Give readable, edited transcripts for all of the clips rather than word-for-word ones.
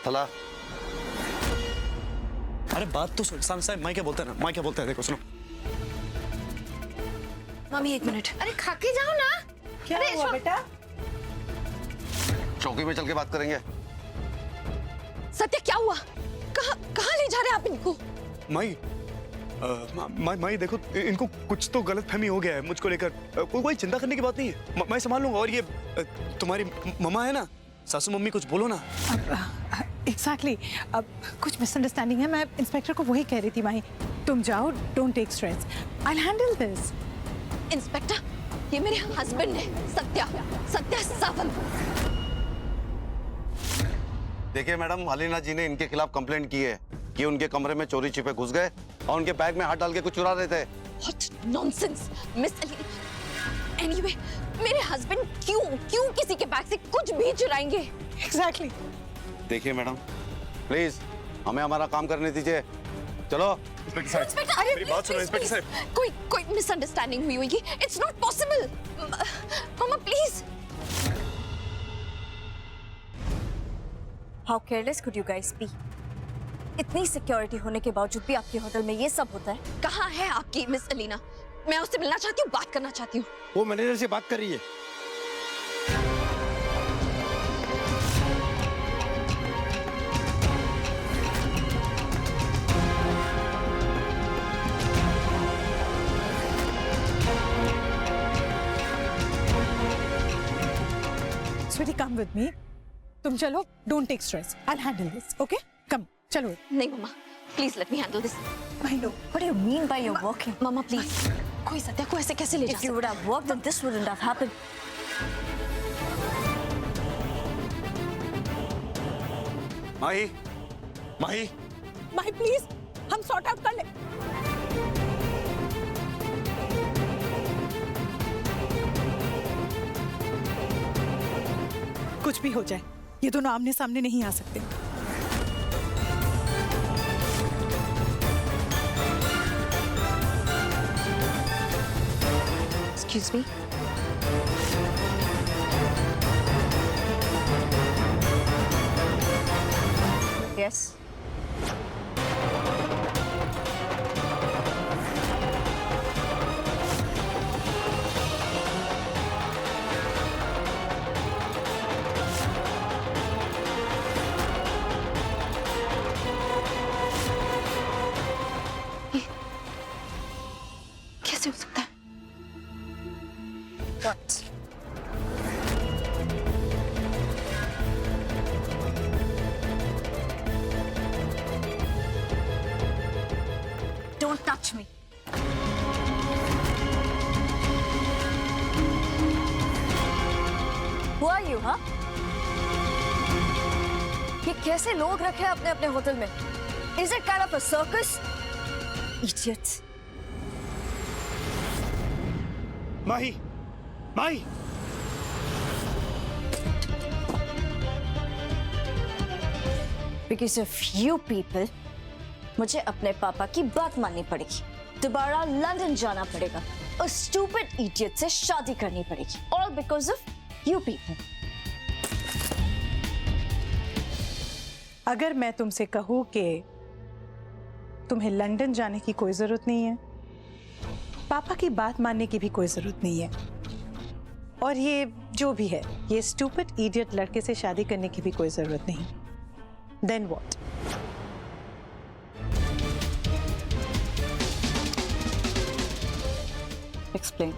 थला। अरे बात तो सुन। साहब मैं क्या बोलता है ना, मैं क्या बोलता है, देखो सुनो। मम्मी एक मिनट। अरे खा के जाओ ना। क्या हुआ बेटा? चौकी में चल के बात करेंगे। सत्य क्या हुआ? कहाँ ले जा रहे हैं आप इनको? माई देखो, इनको कुछ तो गलतफहमी हो गया है मुझको लेकर। कोई चिंता करने की बात नहीं है, मैं संभाल लूंगा। और ये तुम्हारी मम्मा है ना, सासू मम्मी, कुछ बोलो ना। एग्जैक्टली अब कुछ मिसअंडरस्टैंडिंग है। मैं इंस्पेक्टर को वही कह रही थी। माही तुम जाओ, don't take stress, I will handle this. Inspector, ये मेरे हस्बैंड है, सत्या सावंत। देखिए मैडम, अलीना जी ने इनके खिलाफ कंप्लेंट की है कि उनके कमरे में चोरी छिपे घुस गए और उनके बैग में हाथ डाल के कुछ चुरा रहे थे। What nonsense, miss Ali. Anyway, मेरे हस्बैंड क्यों किसी के बैग से कुछ भी चुराएंगे? एग्जैक्टली। देखिए मैडम, प्लीज हमें हमारा काम करने दीजिए। चलो। इंस्पेक्टर साहब, मेरी बात सुनो इंस्पेक्टर साहब। कोई मिसअंडरस्टैंडिंग हुई होगी। It's not possible. Mama please. How careless could you guys be? इतनी सिक्योरिटी होने के बावजूद भी आपके होटल में ये सब होता है? कहाँ है आपकी मिस अलीना? मैं उससे मिलना चाहती हूँ, बात करना चाहती हूँ। वो मैनेजर से बात कर रही है। Sweetie come with me. तुम चलो, don't take stress, I will handle this. Okay come चलो। नहीं मम्मा, please let me handle this. I know. What do you mean by you're working? मम्मा प्लीज, कोई सत्या को ऐसे कैसे ले जा If you सकता? would have worked, then this wouldn't have happened. Mahi Mahi please, हम सॉर्ट आउट कर ले। कुछ भी हो जाए, ये दोनों आमने सामने नहीं आ सकते। Excuse me. Yes. कैसे हो सकता है? What? Don't touch me. Who are you, huh? ये कैसे लोग रखे हैं अपने अपने होटल में? Is it kind of a circus? Idiots. Mahi. Because of you people, मुझे अपने पापा की बात माननी पड़ेगी। दोबारा लंदन जाना पड़ेगा और stupid idiot से शादी करनी पड़ेगी। All because of you people. अगर मैं तुमसे कहूं कि तुम्हें लंदन जाने की कोई जरूरत नहीं है, पापा की बात मानने की भी कोई जरूरत नहीं है, और ये जो भी है, ये स्टूपिड इडियट लड़के से शादी करने की भी कोई जरूरत नहीं, देन व्हाट? Explain.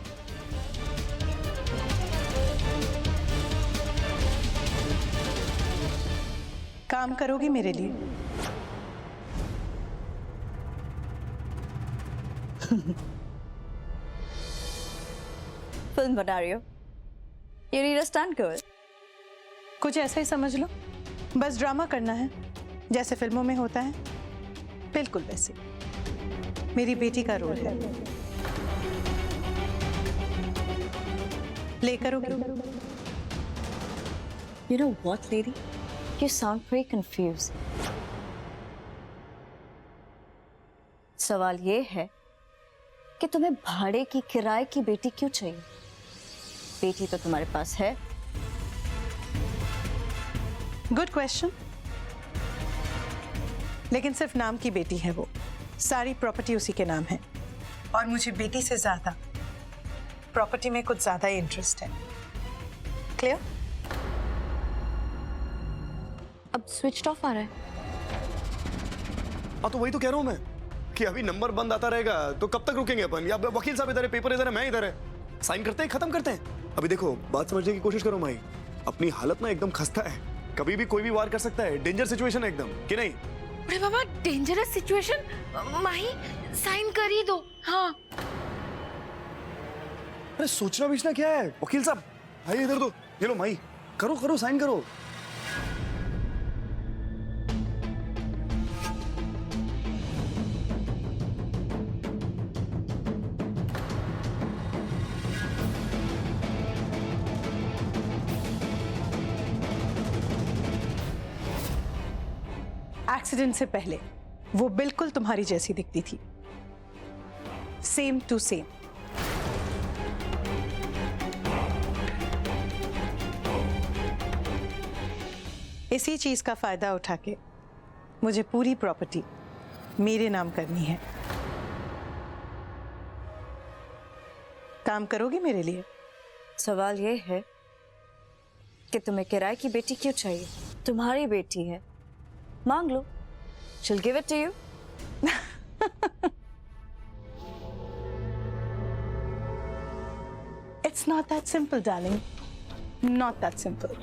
काम करोगी मेरे लिए? फिल्म बना रही हो? You need a stunt girl. कुछ ऐसा ही समझ लो, बस ड्रामा करना है जैसे फिल्मों में होता है, बिल्कुल वैसे। मेरी बेटी का रोल है, प्ले करोगी? You know what, lady? You sound pretty confused. सवाल ये है कि तुम्हें भाड़े की किराए की बेटी क्यों चाहिए? बेटी तो तुम्हारे पास है, गुड क्वेश्चन। लेकिन सिर्फ नाम की बेटी है वो, सारी प्रॉपर्टी उसी के नाम है और मुझे बेटी से ज्यादा प्रॉपर्टी में कुछ ज्यादा ही इंटरेस्ट है। क्लियर? अब स्विच ऑफ आ रहा है। हाँ तो वही तो कह रहा हूँ मैं कि अभी नंबर बंद आता रहेगा तो कब तक रुकेंगे अपन? या वकील साहब इधर है, पेपर इधर है, मैं इधर है, साइन करते हैं, खत्म करते हैं। अभी देखो बात समझने की कोशिश करो माई, अपनी हालत ना एकदम खस्ता है, कभी भी कोई भी वार कर सकता है, डेंजर सिचुएशन है एकदम, कि नहीं? अरे बाबा डेंजरस सिचुएशन, माही साइन कर ही दो। हाँ अरे सोचना बिचना क्या है? वकील साहब भाई इधर दो, ये लो माई, करो करो साइन करो। एक्सीडेंट से पहले वो बिल्कुल तुम्हारी जैसी दिखती थी, सेम टू सेम। इसी चीज का फायदा उठा के मुझे पूरी प्रॉपर्टी मेरे नाम करनी है। काम करोगी मेरे लिए? सवाल ये है कि तुम्हें किराए की बेटी क्यों चाहिए? तुम्हारी बेटी है, मांग लो, she'll give it to you. It's not that simple, darling. Not that simple.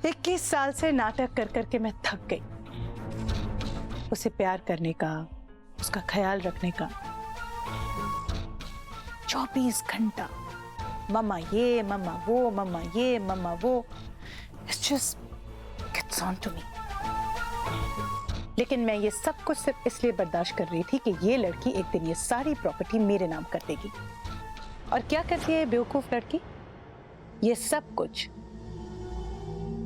21 साल से नाटक कर करके मैं थक गई। उसे प्यार करने का, उसका ख्याल रखने का, 24 घंटा मम्मा ये, मम्मा वो, मम्मा ये, मम्मा वो, It's just gets on to me. लेकिन मैं ये सब कुछ सिर्फ इसलिए बर्दाश्त कर रही थी कि ये लड़की एक दिन ये सारी प्रॉपर्टी मेरे नाम कर देगी। और क्या करती है ये बेवकूफ लड़की? ये सब कुछ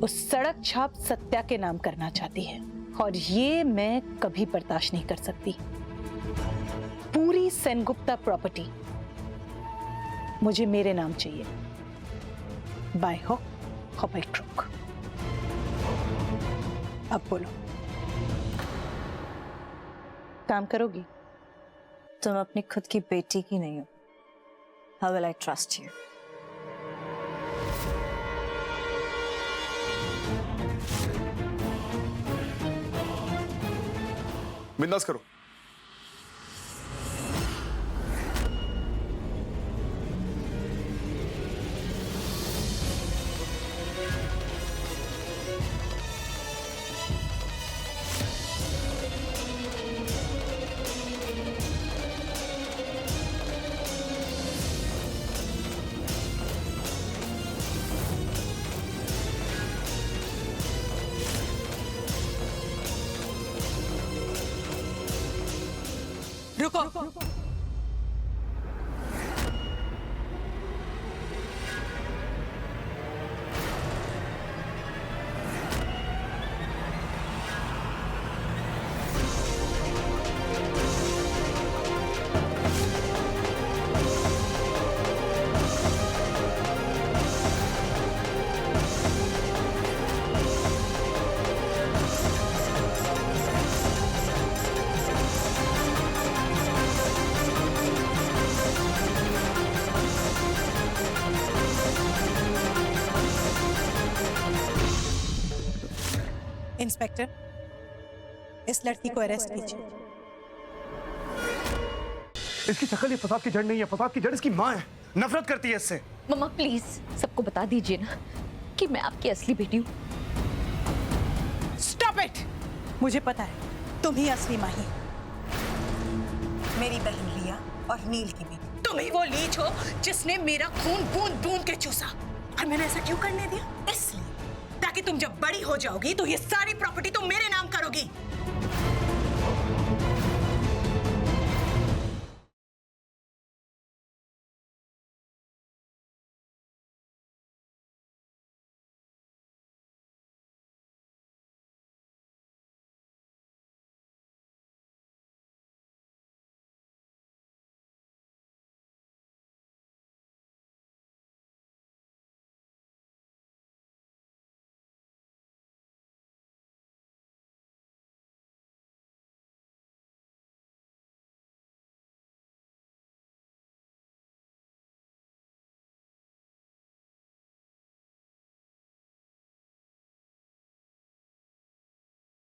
उस सड़क छाप सत्या के नाम करना चाहती है और ये मैं कभी बर्दाश्त नहीं कर सकती। पूरी सेनगुप्ता प्रॉपर्टी मुझे मेरे नाम चाहिए, बाय हो बाय क्रुक। अब बोलो, काम करोगी? तुम अपनी खुद की बेटी की नहीं हो। How will I trust you? बिंदास करो। रुको, इंस्पेक्टर, इस लड़की को अरेस्ट कीजिए। इसकी शक्ल ये फसाद की जड़ नहीं है, फसाद की जड़ इसकी माँ है, नफरत करती है इससे। मम्मा प्लीज सबको बता दीजिए ना कि मैं आपकी असली बेटी हूँ। Stop it! मुझे पता है तुम ही असली माही, मेरी बहन रिया और नील की बेटी। तुम ही वो लीच हो जिसने मेरा खून बूंद बूंद के चूसा। और मैंने ऐसा क्यों करने दिया? इसलिए ताकि तुम जब बड़ी हो जाओगी तो ये सारी प्रॉपर्टी तुम मेरे नाम करोगी।